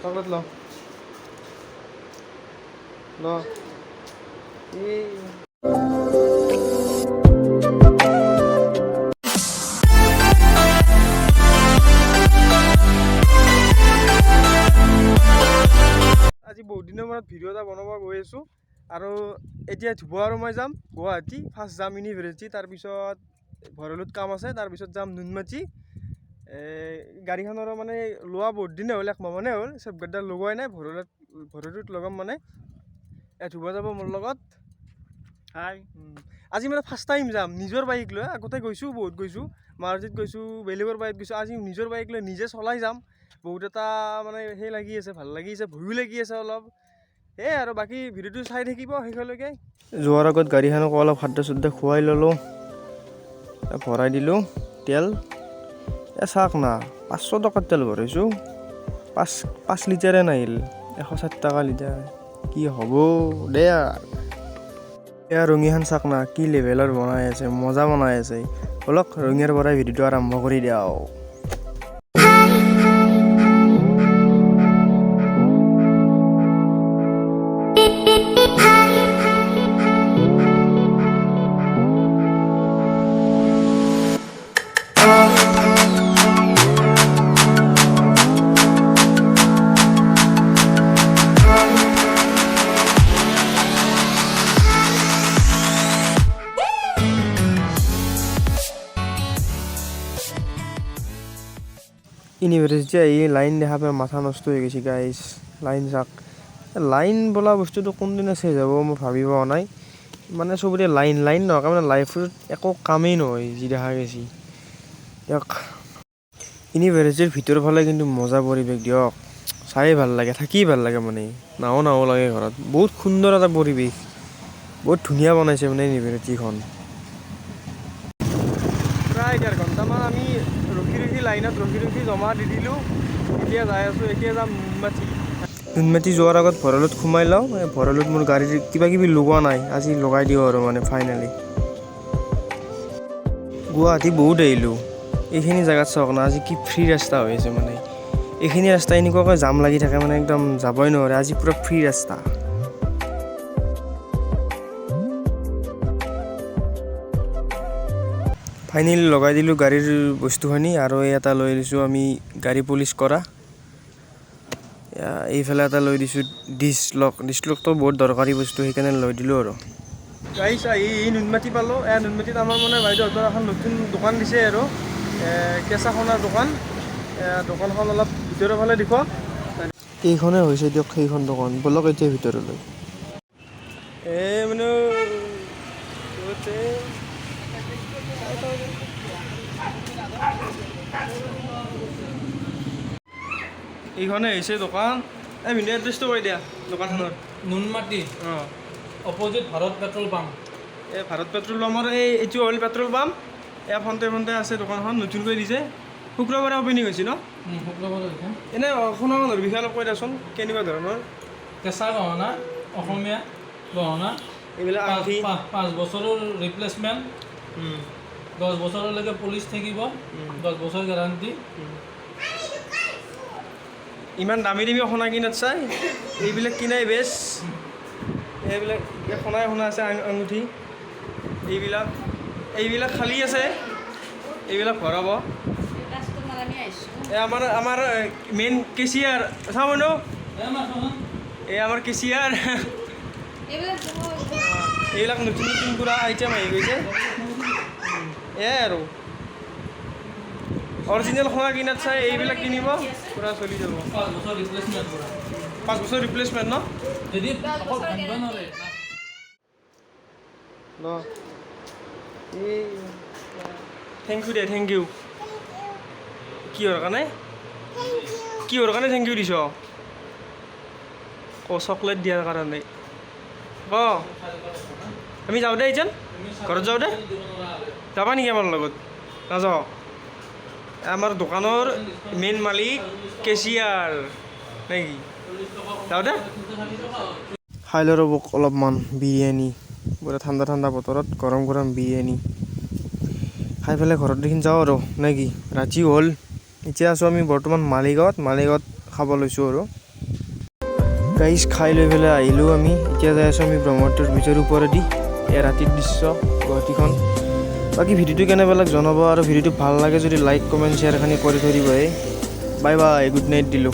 chocolate ল ল এই আজি বহুত দিনৰ মূৰত ভিডিঅ' এটা বনাব গৈ আছোঁ আৰু এতিয়া ধুব আৰু মই যাম গুৱাহাটী ফাৰ্ষ্ট যাম ইউনিভাৰ্চিটি তাৰপিছত ভৰলুত কাম আছে তাৰপিছত যাম নুনমাটি গাড়ীখনৰ মানে লোৱা বহুত দিনে হ'ল একমাহ মানে হ'ল চেফগাৰ্ডডাল লগোৱাই নাই ভৰলুত লগাম মানে ধুব যাব মোৰ লগত হাই আজি মানে ফাৰ্ষ্ট টাইম যাম নিজৰ বাইক লৈ আগতে গৈছোঁ বহুত গৈছোঁ মাৰুতিত গৈছোঁ বেলেগৰ বাইক গৈছোঁ আজি নিজৰ বাইক লৈ নিজে চলাই যাম বহুত এটা মানে সেই লাগি আছে ভাল লাগি আছে ভয়ো লাগি আছে অলপ এই আৰু বাকী ভিডিঅ'টো চাই থাকিব শেষলৈকে যোৱাৰ আগত গাড়ীখনক অলপ খাদ্য চাদ্য খুৱাই ল'লোঁ ভৰাই দিলোঁ তেল চাওক না 500 টকাৰ তেল ভৰাইছোঁ 5 লিটাৰে নাহিল 160 টকা লিটাৰ কি হ'ব দে এয়া ৰঙিখন চাওক না কি লেভেলৰ বনাই আছে মজা বনাই আছে বলক ৰঙিয়াৰ পৰাই ভিডিঅ'টো আৰম্ভ কৰি দিওঁ ইউনিভাৰ্চিটি আহি লাইন দেখা পাই মাথা নষ্ট হৈ গৈছে গাইজ লাইন চাওক লাইন বোলা বস্তুটো কোনদিনা চেঞ্জ হ'ব মই ভাবি পোৱা নাই মানে চবতে লাইন নহয় মানে লাইফত একো কামেই নহয় যি দেখা গৈছে দিয়ক ইউনিভাৰ্চিটিৰ ভিতৰৰ ফালে কিন্তু মজা পৰিৱেশ দিয়ক চাই ভাল লাগে থাকি ভাল লাগে মানে নাও লাগে ঘৰত বহুত সুন্দৰ এটা পৰিৱেশ বহুত ধুনীয়া বনাইছে মানে ইউনিভাৰ্চিটিখন প্ৰায় 1.5 ঘণ্টামান আমি ৰখি লাইনত ৰখি জমা দি দিলোঁ এতিয়া যাই আছোঁ এতিয়া যাম নুনমাটি যোৱাৰ আগত ভৰলুত সোমাই লওঁ ভৰলুত মোৰ গাড়ীৰ কিবা কিবি লগোৱা নাই আজি লগাই দিওঁ আৰু মানে ফাইনেলি গুৱাহাটী বহুত আহিলোঁ এইখিনি জেগাত চাওক না আজি কি ফ্ৰী ৰাস্তা হৈ আছে মানে এইখিনি ৰাস্তা এনেকুৱাকৈ জাম লাগি থাকে মানে একদম যাবই নোৱাৰে আজি পুৰা ফ্ৰী ৰাস্তা ফাইনেলি লগাই দিলোঁ গাড়ীৰ বস্তুখিনি আৰু এটা লৈ দিছোঁ আমি গাড়ী পলিচ কৰা এইফালে এটা লৈ দিছোঁ ডিছলকটো বহুত দৰকাৰী বস্তু সেইকাৰণে লৈ দিলোঁ আৰু গাইছ আহি নুনমাটি পালোঁ নুনমাটিত আমাৰ মানে বাইদেউহঁতৰ এখন নতুন দোকান দিছে আৰু কেঁচা সোণাৰ দোকানখন অলপ ভিতৰৰ ফালে দেখুৱাওক এইখনে হৈছে দিয়ক সেইখন দোকান বলক এতিয়া ভিতৰলৈ মানে এইখনে হৈছে দোকান ভিডিঅ' এড্ৰেছটো কৈ দিয়া দোকানখনৰ Noonmati opposite Bharat petrol pump Bharat petrol পাম্পৰ এইটো হ'ল পেট্ৰল পাম্প ফ্ৰণ্টে আছে দোকানখন নতুনকৈ দিছে শুক্ৰবাৰে অপেনিং হৈছে ন শুক্ৰবাৰে হৈছে এনেই সোণামনৰ বিষয়ে অলপ কৈ দিয়াচোন কেনেকুৱা ধৰণৰ কেঁচা গহনা অসমীয়া গহনা এইবিলাক 5 বছৰৰ ৰিপ্লেচমেণ্ট 10 বছৰলৈকে পলিচ থাকিব 10 বছৰ গেৰাণ্টি ইমান দামী সোণা কিনাত চাই এইবিলাক কিনাই বেছ এইবিলাক সোণা আছে আঙুঠি এইবিলাক খালী আছে এইবিলাক ভৰাব আমাৰ মেইন কেচিয়াৰ চাওঁ মানুহ আমাৰ কেচিয়াৰ এইবিলাক নতুন পূৰা আইটেম আহি গৈছে আৰু অৰিজিনেল সোণা কিনাত চাই এইবিলাক কিনিব পূৰা চলি যাব 5 বছৰ ৰিপ্লেচমেণ্ট ন যদি থেংক ইউ দে থেংক ইউ কিহৰ কাৰণে থেংক ইউ দিছ চকলেট দিয়াৰ কাৰণে আমি যাওঁ দে এতিয়া ঘৰত যাওঁ দে যাবা নেকি আমাৰ লগত নাযাওঁ আমাৰ দোকানৰ মেইন মালিক কেচিয়াৰ নেকি যাওঁ দে খাই লৈ ৰ'ব অলপমান বিৰিয়ানী পুৰা ঠাণ্ডা বতৰত গৰম বিৰিয়ানী খাই পেলাই ঘৰত দেখি যাওঁ আৰু নে কি ৰাতি হ'ল এতিয়া আছোঁ আমি বৰ্তমান মালিগাঁৱত খাব লৈছোঁ আৰু গাইজ খাই লৈ পেলাই আহিলোঁ আমি এতিয়া যাই আছোঁ আমি ব্ৰহ্মপুত্ৰৰ ব্ৰিজৰ ওপৰেদি এয়া ৰাতিৰ দৃশ্য গুৱাহাটীখন বাকী ভিডিঅ'টো কেনেবিলাক জনাব আৰু ভিডিঅ'টো ভাল লাগে যদি লাইক কমেণ্ট শ্বেয়াৰখিনি কৰি থৈ দিব বাই বাই গুড নাইট দিলোঁ